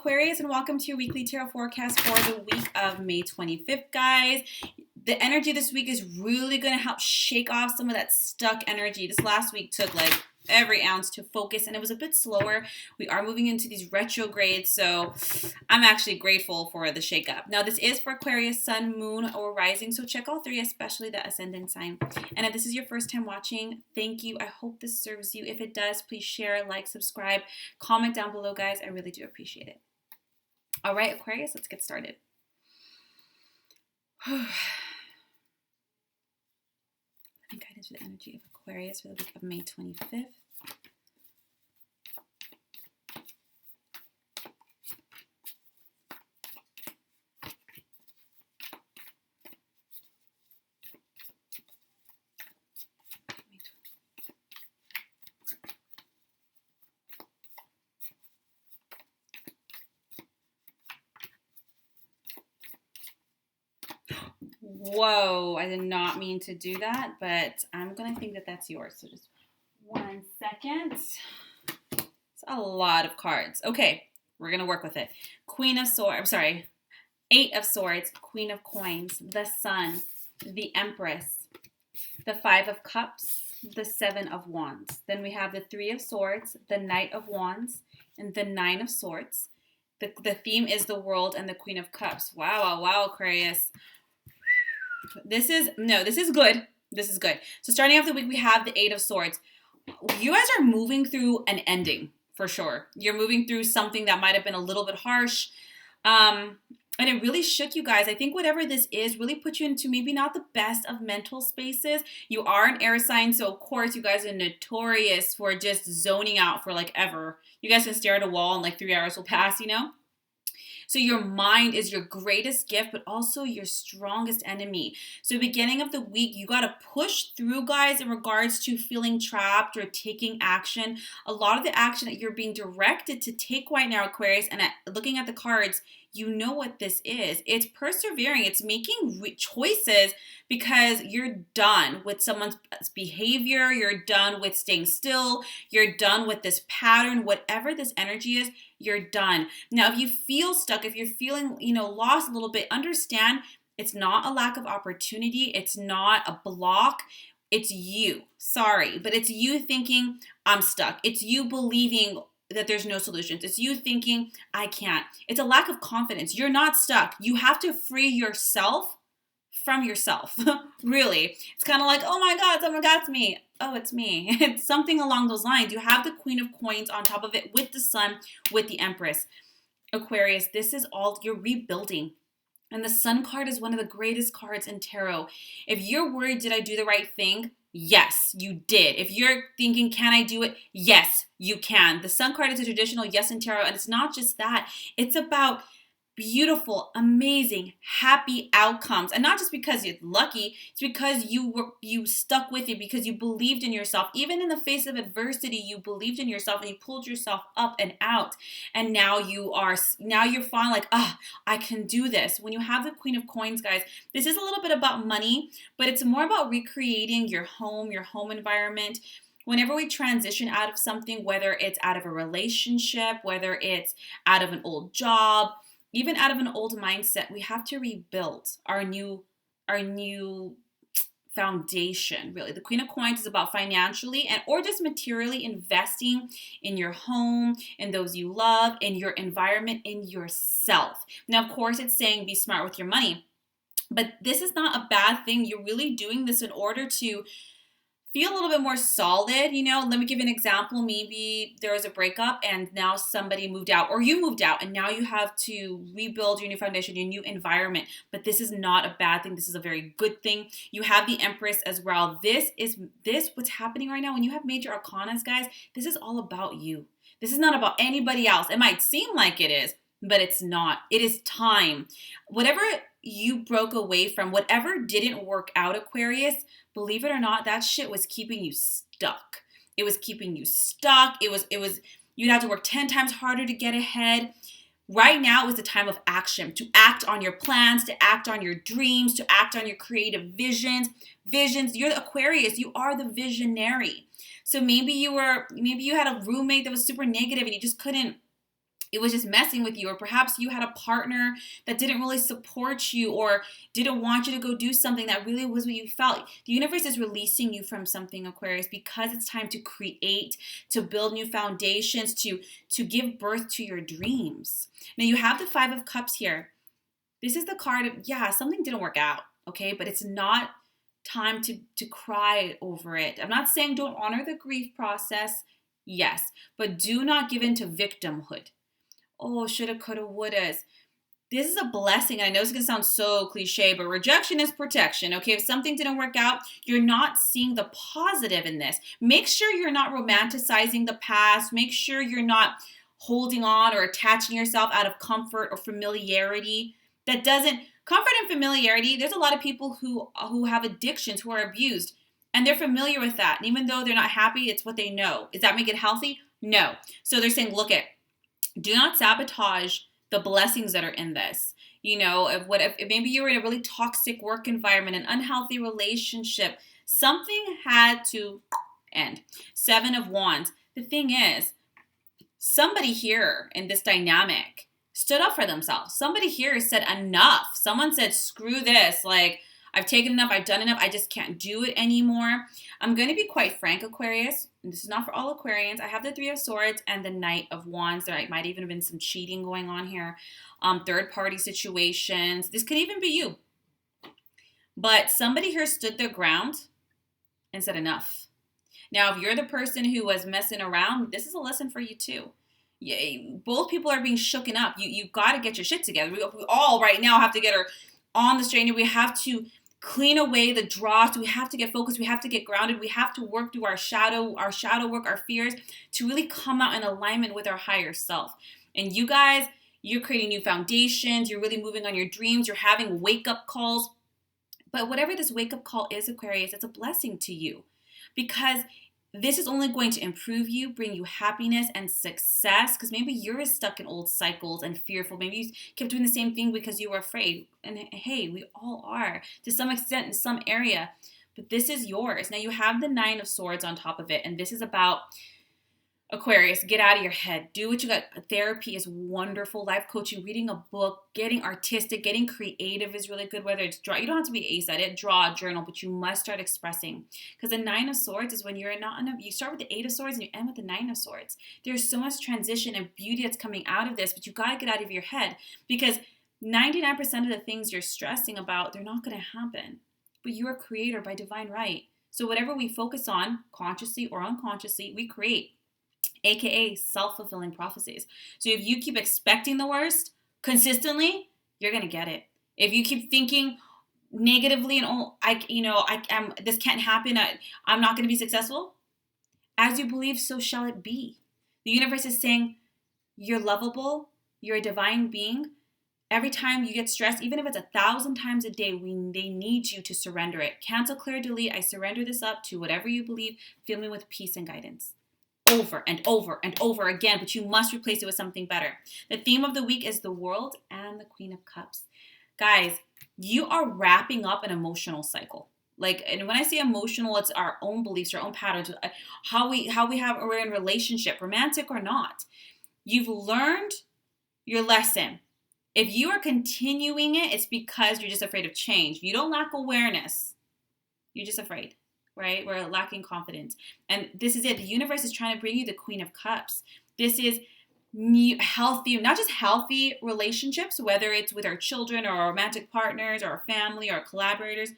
Aquarius, and welcome to your weekly tarot forecast for the week of May 25th, guys. The energy this week is really going to help shake off some of that stuck energy. This last week took like every ounce to focus, and it was a bit slower. We are moving into these retrogrades, so I'm actually grateful for the shakeup. Now, this is for Aquarius, Sun, Moon, or Rising, so check all three, especially the Ascendant sign. And if this is your first time watching, thank you. I hope this serves you. If it does, please share, like, subscribe, comment down below, guys. I really do appreciate it. All right, Aquarius, let's get started. Guidance for the energy of Aquarius for the week of May 25th. Whoa, I did not mean to do that, but I'm going to think that that's yours. So just 1 second. It's a lot of cards. Okay, we're going to work with it. Queen of Swords, I'm sorry, 8 of Swords, Queen of Coins, the Sun, the Empress, the 5 of Cups, the 7 of Wands. Then we have the 3 of Swords, the Knight of Wands, and the 9 of Swords. The theme is the World and the Queen of Cups. Wow, wow, Aquarius. This is good. This is good. So starting off the week, we have the 8 of Swords. You guys are moving through an ending for sure. You're moving through something that might have been a little bit harsh. And it really shook you guys. I think whatever this is really put you into maybe not the best of mental spaces. You are an air sign, so of course you guys are notorious for just zoning out for like ever. You guys can stare at a wall and like 3 hours will pass, you know? So your mind is your greatest gift, but also your strongest enemy. So beginning of the week, you got to push through, guys, in regards to feeling trapped or taking action. A lot of the action that you're being directed to take right now, Aquarius, and looking at the cards, you know what this is. It's persevering. It's making choices because you're done with someone's behavior. You're done with staying still. You're done with this pattern. Whatever this energy is, you're done. Now, if you feel stuck, if you're feeling, lost a little bit, understand it's not a lack of opportunity. It's not a block. It's you. Sorry, but it's you thinking, I'm stuck. It's you believing that there's no solutions. It's you thinking, I can't. It's a lack of confidence. You're not stuck. You have to free yourself from yourself. Really. It's kind of like, oh my God, it's me. Oh, it's me. It's something along those lines. You have the Queen of Coins on top of it with the Sun, with the Empress. Aquarius, this is all you're rebuilding. And the Sun card is one of the greatest cards in tarot. If you're worried, did I do the right thing? Yes, you did. If you're thinking, can I do it? Yes, you can. The Sun card is a traditional yes in tarot, and it's not just that. It's about beautiful, amazing, happy outcomes. And not just because you're lucky, it's because you stuck with it, because you believed in yourself. Even in the face of adversity, you believed in yourself and you pulled yourself up and out. And now you're fine, like, I can do this. When you have the Queen of Coins, guys, this is a little bit about money, but it's more about recreating your home environment. Whenever we transition out of something, whether it's out of a relationship, whether it's out of an old job, even out of an old mindset, we have to rebuild our new foundation, really. The Queen of Coins is about financially or just materially investing in your home, in those you love, in your environment, in yourself. Now, of course, it's saying be smart with your money, but this is not a bad thing. You're really doing this in order to feel a little bit more solid, Let me give you an example. Maybe there was a breakup and now somebody moved out, or you moved out, and now you have to rebuild your new foundation, your new environment. But this is not a bad thing. This is a very good thing. You have the Empress as well. This what's happening right now when you have major arcanas, guys. This is all about you. This is not about anybody else. It might seem like it is, but it's not. It is time. Whatever you broke away from, whatever didn't work out, Aquarius, believe it or not, that shit was keeping you stuck. It was keeping you stuck. It was, you'd have to work 10 times harder to get ahead. Right now is the time of action, to act on your plans, to act on your dreams, to act on your creative visions. You're the Aquarius. You are the visionary. So maybe you had a roommate that was super negative and you just couldn't it was just messing with you, or perhaps you had a partner that didn't really support you or didn't want you to go do something that really was what you felt. The universe is releasing you from something, Aquarius, because it's time to create, to build new foundations, to give birth to your dreams. Now you have the Five of Cups here. This is the card of, yeah, something didn't work out, okay? But it's not time to cry over it. I'm not saying don't honor the grief process, yes, but do not give in to victimhood. Oh, shoulda, coulda, wouldas. This is a blessing. I know it's going to sound so cliche, but rejection is protection. Okay, if something didn't work out, you're not seeing the positive in this. Make sure you're not romanticizing the past. Make sure you're not holding on or attaching yourself out of comfort or familiarity. Comfort and familiarity, there's a lot of people who have addictions, who are abused, and they're familiar with that. And even though they're not happy, it's what they know. Does that make it healthy? No. So they're saying, look at, do not sabotage the blessings that are in this. You know, if maybe you were in a really toxic work environment, an unhealthy relationship, something had to end. Seven of Wands. The thing is, somebody here in this dynamic stood up for themselves. Somebody here said enough. Someone said, screw this. Like, I've taken enough. I've done enough. I just can't do it anymore. I'm going to be quite frank, Aquarius. And this is not for all Aquarians. I have the Three of Swords and the Knight of Wands. There might even have been some cheating going on here. Third-party situations. This could even be you. But somebody here stood their ground and said enough. Now, if you're the person who was messing around, this is a lesson for you too. Both people are being shooken up. You got to get your shit together. We all right now have to get our on the strainer. We have to clean away the dross. We have to get focused. We have to get grounded. We have to work through our shadow work, our fears, to really come out in alignment with our higher self. And you guys, you're creating new foundations. You're really moving on your dreams. You're having wake-up calls. But whatever this wake-up call is, Aquarius, it's a blessing to you, because this is only going to improve you, bring you happiness and success, because maybe you're stuck in old cycles and fearful. Maybe you kept doing the same thing because you were afraid. And hey, we all are to some extent in some area, but this is yours. Now you have the Nine of Swords on top of it, and this is about Aquarius, get out of your head. Do what you got. Therapy is wonderful. Life coaching, reading a book, getting artistic, getting creative is really good. Whether it's draw, you don't have to be ace at it. Draw, journal, but you must start expressing. Because the Nine of Swords is when you're not enough. You start with the Eight of Swords and you end with the Nine of Swords. There's so much transition and beauty that's coming out of this, but you got to get out of your head, because 99% of the things you're stressing about, they're not going to happen. But you're a creator by divine right. So whatever we focus on, consciously or unconsciously, we create. AKA self-fulfilling prophecies. So if you keep expecting the worst consistently, you're gonna get it. If you keep thinking negatively and this can't happen, I'm not gonna be successful, as you believe, so shall it be. The universe is saying you're lovable, you're a divine being. Every time you get stressed, even if it's 1,000 times a day, they need you to surrender it. Cancel, clear, delete. I surrender this up to whatever you believe. Fill me with peace and guidance. Over and over and over again, but you must replace it with something better. The theme of the week is the World and the Queen of Cups. Guys, you are wrapping up an emotional cycle. And when I say emotional, it's our own beliefs, our own patterns, we're in relationship, romantic or not. You've learned your lesson. If you are continuing it, it's because you're just afraid of change. You don't lack awareness. You're just afraid. Right? We're lacking confidence. And this is it. The universe is trying to bring you the Queen of Cups. This is healthy, not just healthy relationships, whether it's with our children or our romantic partners or our family or our collaborators,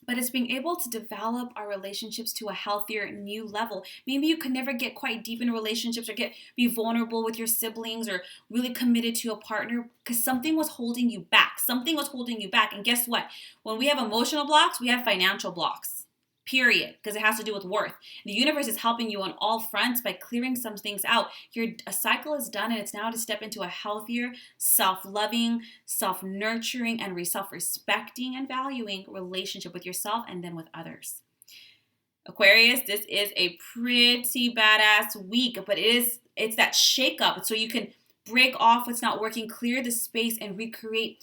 but it's being able to develop our relationships to a healthier new level. Maybe you could never get quite deep in relationships or be vulnerable with your siblings or really committed to a partner because something was holding you back. Something was holding you back. And guess what? When we have emotional blocks, we have financial blocks. Period, because it has to do with worth. The universe is helping you on all fronts by clearing some things out. A cycle is done, and it's now to step into a healthier, self-loving, self-nurturing, and self-respecting and valuing relationship with yourself and then with others. Aquarius, this is a pretty badass week, but it's that shake-up, so you can break off what's not working, clear the space, and recreate,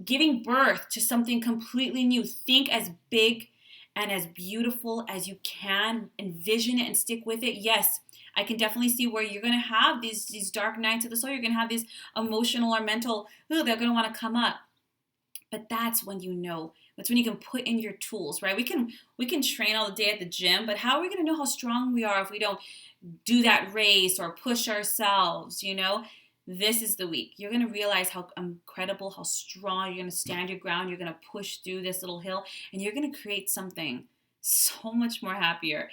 giving birth to something completely new. Think as big and as beautiful as you can. Envision it and stick with it. Yes, I can definitely see where you're going to have these dark nights of the soul. You're going to have these emotional or mental, they're going to want to come up. But that's when you know. That's when you can put in your tools, right? We can train all the day at the gym, but how are we going to know how strong we are if we don't do that race or push ourselves, you know? This is the week. You're going to realize how incredible, how strong. You're going to stand your ground. You're going to push through this little hill, and you're going to create something so much more happier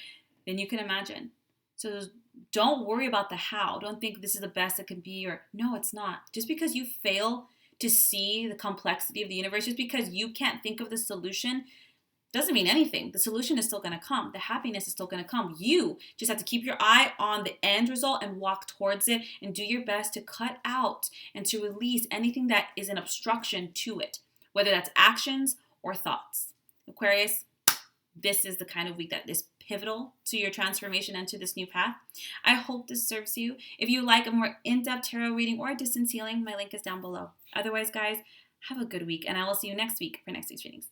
than you can imagine. So don't worry about the how. Don't think this is the best it can be, or no, it's not. Just because you fail to see the complexity of the universe, just because you can't think of the solution, doesn't mean anything. The solution is still going to come. The happiness is still going to come. You just have to keep your eye on the end result and walk towards it and do your best to cut out and to release anything that is an obstruction to it, whether that's actions or thoughts. Aquarius, this is the kind of week that is pivotal to your transformation and to this new path. I hope this serves you. If you like a more in-depth tarot reading or a distance healing, my link is down below. Otherwise, guys, have a good week, and I will see you next week for next week's readings.